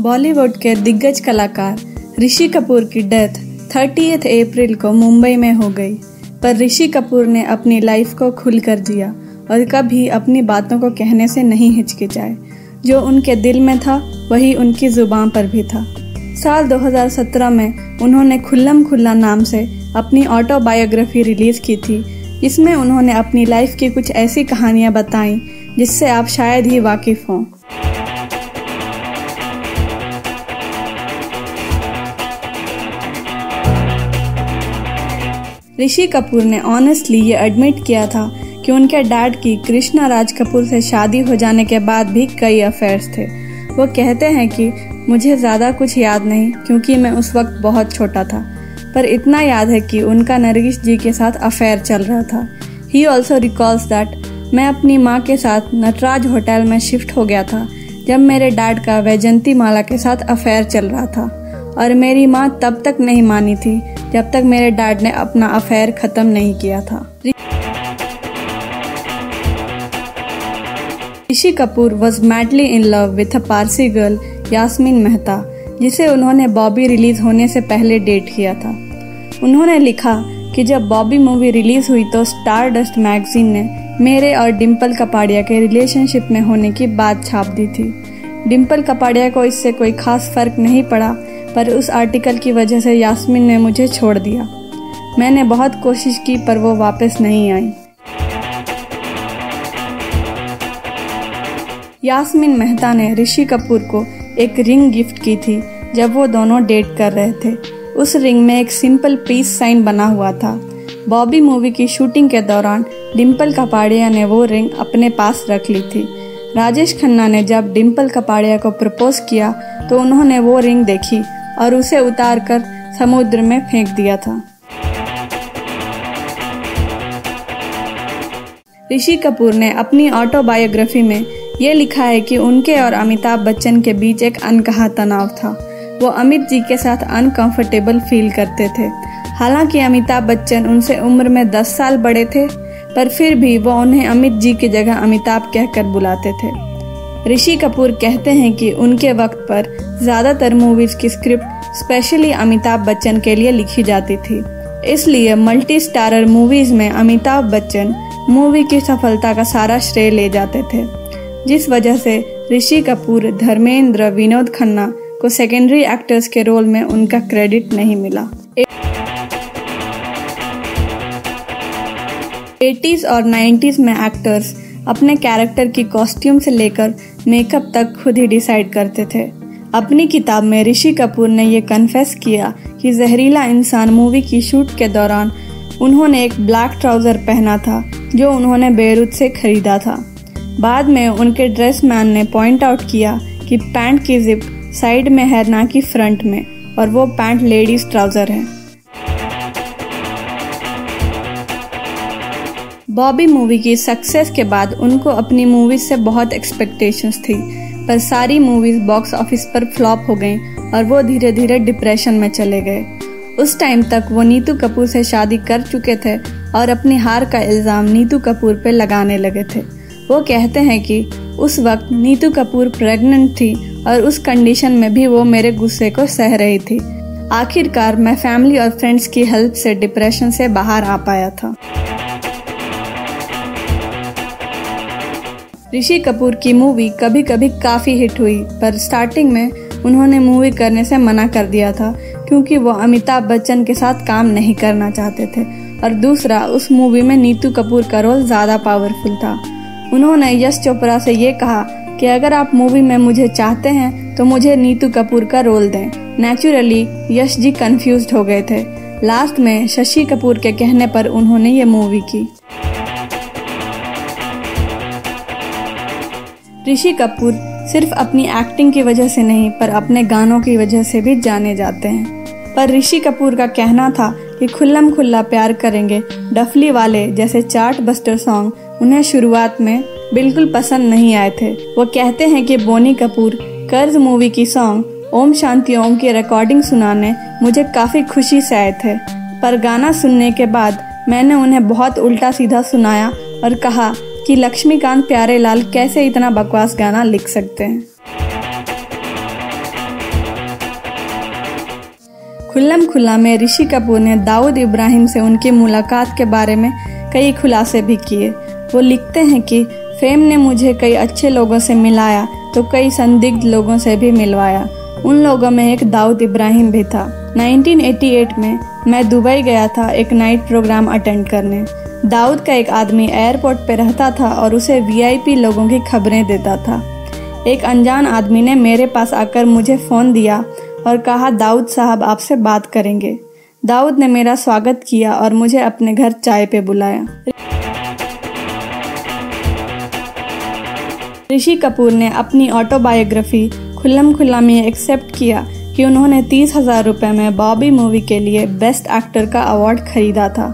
बॉलीवुड के दिग्गज कलाकार ऋषि कपूर की डेथ 30 अप्रैल को मुंबई में हो गई। पर ऋषि कपूर ने अपनी लाइफ को खुलकर जिया और कभी अपनी बातों को कहने से नहीं हिचकिचाए। जो उनके दिल में था वही उनकी जुबान पर भी था। साल 2017 में उन्होंने खुल्लम खुल्ला नाम से अपनी ऑटोबायोग्राफी रिलीज की थी। इसमें उन्होंने अपनी लाइफ की कुछ ऐसी कहानियां बताई जिससे आप शायद ही वाकिफ हों। ऋषि कपूर ने ऑनेस्टली ये एडमिट किया था कि उनके डैड की कृष्णा राज कपूर से शादी हो जाने के बाद भी कई अफेयर्स थे। वो कहते हैं कि मुझे ज़्यादा कुछ याद नहीं क्योंकि मैं उस वक्त बहुत छोटा था, पर इतना याद है कि उनका नरगिस जी के साथ अफेयर चल रहा था। ही ऑल्सो रिकॉल्स दैट मैं अपनी माँ के साथ नटराज होटल में शिफ्ट हो गया था जब मेरे डैड का वैजंती माला के साथ अफेयर चल रहा था, और मेरी माँ तब तक नहीं मानी थी जब तक मेरे डैड ने अपना अफेयर खत्म नहीं किया था। Rishi Kapoor was madly in love with a Parsi girl Yasmin Mehta, जिसे उन्होंने बॉबी रिलीज होने से पहले डेट किया था। उन्होंने लिखा कि जब बॉबी मूवी रिलीज हुई तो स्टारडस्ट मैगजीन ने मेरे और डिम्पल कपाड़िया के रिलेशनशिप में होने की बात छाप दी थी। डिम्पल कपाड़िया को इससे कोई खास फर्क नहीं पड़ा, पर उस आर्टिकल की वजह से यास्मीन ने मुझे छोड़ दिया। मैंने बहुत कोशिश की पर वो वापस नहीं आई। यास्मीन मेहता ने ऋषि कपूर को एक रिंग गिफ्ट की थी जब वो दोनों डेट कर रहे थे। उस रिंग में एक सिंपल पीस साइन बना हुआ था। बॉबी मूवी की शूटिंग के दौरान डिम्पल कपाड़िया ने वो रिंग अपने पास रख ली थी। राजेश खन्ना ने जब डिम्पल कपाड़िया को प्रपोज किया तो उन्होंने वो रिंग देखी और उसे उतार कर समुद्र में फेंक दिया था। ऋषि कपूर ने अपनी ऑटोबायोग्राफी में ये लिखा है कि उनके और अमिताभ बच्चन के बीच एक अनकहा तनाव था। वो अमित जी के साथ अनकंफर्टेबल फील करते थे। हालांकि अमिताभ बच्चन उनसे उम्र में 10 साल बड़े थे, पर फिर भी वो उन्हें अमित जी की जगह अमिताभ कहकर बुलाते थे। ऋषि कपूर कहते हैं कि उनके वक्त पर ज्यादातर मूवीज की स्क्रिप्ट स्पेशली अमिताभ बच्चन के लिए लिखी जाती थी, इसलिए मल्टी स्टारर मूवीज में अमिताभ बच्चन मूवी की सफलता का सारा श्रेय ले जाते थे, जिस वजह से ऋषि कपूर, धर्मेंद्र, विनोद खन्ना को सेकेंडरी एक्टर्स के रोल में उनका क्रेडिट नहीं मिला। 80s और 90s में एक्टर्स अपने कैरेक्टर की कॉस्ट्यूम से लेकर मेकअप तक खुद ही डिसाइड करते थे। अपनी किताब में ऋषि कपूर ने ये कन्फेस किया कि जहरीला इंसान मूवी की शूट के दौरान उन्होंने एक ब्लैक ट्राउजर पहना था जो उन्होंने बेरूत से खरीदा था। बाद में उनके ड्रेस मैन ने पॉइंट आउट किया कि पैंट की जिप साइड में है ना कि फ्रंट में, और वो पैंट लेडीज ट्राउजर है। बॉबी मूवी की सक्सेस के बाद उनको अपनी मूवीज से बहुत एक्सपेक्टेशंस थी, पर सारी मूवीज बॉक्स ऑफिस पर फ्लॉप हो गईं और वो धीरे धीरे डिप्रेशन में चले गए। उस टाइम तक वो नीतू कपूर से शादी कर चुके थे और अपनी हार का इल्जाम नीतू कपूर पे लगाने लगे थे। वो कहते हैं कि उस वक्त नीतू कपूर प्रेग्नेंट थी और उस कंडीशन में भी वो मेरे गुस्से को सह रही थी। आखिरकार मैं फैमिली और फ्रेंड्स की हेल्प से डिप्रेशन से बाहर आ पाया था। ऋषि कपूर की मूवी कभी कभी काफी हिट हुई, पर स्टार्टिंग में उन्होंने मूवी करने से मना कर दिया था क्योंकि वो अमिताभ बच्चन के साथ काम नहीं करना चाहते थे, और दूसरा उस मूवी में नीतू कपूर का रोल ज्यादा पावरफुल था। उन्होंने यश चोपड़ा से ये कहा कि अगर आप मूवी में मुझे चाहते हैं तो मुझे नीतू कपूर का रोल दें। नेचुरली यश जी कंफ्यूज्ड हो गए थे। लास्ट में शशि कपूर के कहने पर उन्होंने ये मूवी की। ऋषि कपूर सिर्फ अपनी एक्टिंग की वजह से नहीं, पर अपने गानों की वजह से भी जाने जाते हैं। पर ऋषि कपूर का कहना था कि खुल्लम खुल्ला प्यार करेंगे, डफली वाले जैसे चार्ट बस्टर सॉन्ग उन्हें शुरुआत में बिल्कुल पसंद नहीं आए थे। वो कहते हैं कि बोनी कपूर कर्ज मूवी की सॉन्ग ओम शांति ओम की रिकॉर्डिंग सुनाने मुझे काफी खुशी से आए थे, पर गाना सुनने के बाद मैंने उन्हें बहुत उल्टा सीधा सुनाया और कहा कि लक्ष्मीकांत प्यारेलाल कैसे इतना बकवास गाना लिख सकते हैं। खुल्लम खुल्ला में ऋषि कपूर ने दाऊद इब्राहिम से उनकी मुलाकात के बारे में कई खुलासे भी किए। वो लिखते हैं कि फेम ने मुझे कई अच्छे लोगों से मिलाया तो कई संदिग्ध लोगों से भी मिलवाया। उन लोगों में एक दाऊद इब्राहिम भी था। 1988 में मैं दुबई गया था एक नाइट प्रोग्राम अटेंड करने। दाऊद का एक आदमी एयरपोर्ट पे रहता था और उसे वीआईपी लोगों की खबरें देता था। एक अनजान आदमी ने मेरे पास आकर मुझे फ़ोन दिया और कहा, दाऊद साहब आपसे बात करेंगे। दाऊद ने मेरा स्वागत किया और मुझे अपने घर चाय पे बुलाया। ऋषि कपूर ने अपनी ऑटोबायोग्राफी खुल्लम खुल्ला में एक्सेप्ट किया कि उन्होंने 30,000 रुपये में बॉबी मूवी के लिए बेस्ट एक्टर का अवार्ड खरीदा था।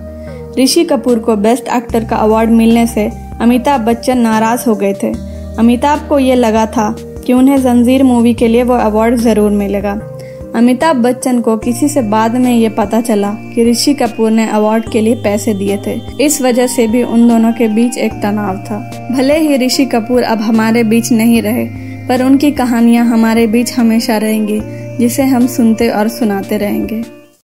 ऋषि कपूर को बेस्ट एक्टर का अवार्ड मिलने से अमिताभ बच्चन नाराज हो गए थे। अमिताभ को ये लगा था कि उन्हें जंजीर मूवी के लिए वो अवार्ड ज़रूर मिलेगा। अमिताभ बच्चन को किसी से बाद में ये पता चला कि ऋषि कपूर ने अवार्ड के लिए पैसे दिए थे। इस वजह से भी उन दोनों के बीच एक तनाव था। भले ही ऋषि कपूर अब हमारे बीच नहीं रहे, पर उनकी कहानियाँ हमारे बीच हमेशा रहेंगी, जिसे हम सुनते और सुनाते रहेंगे।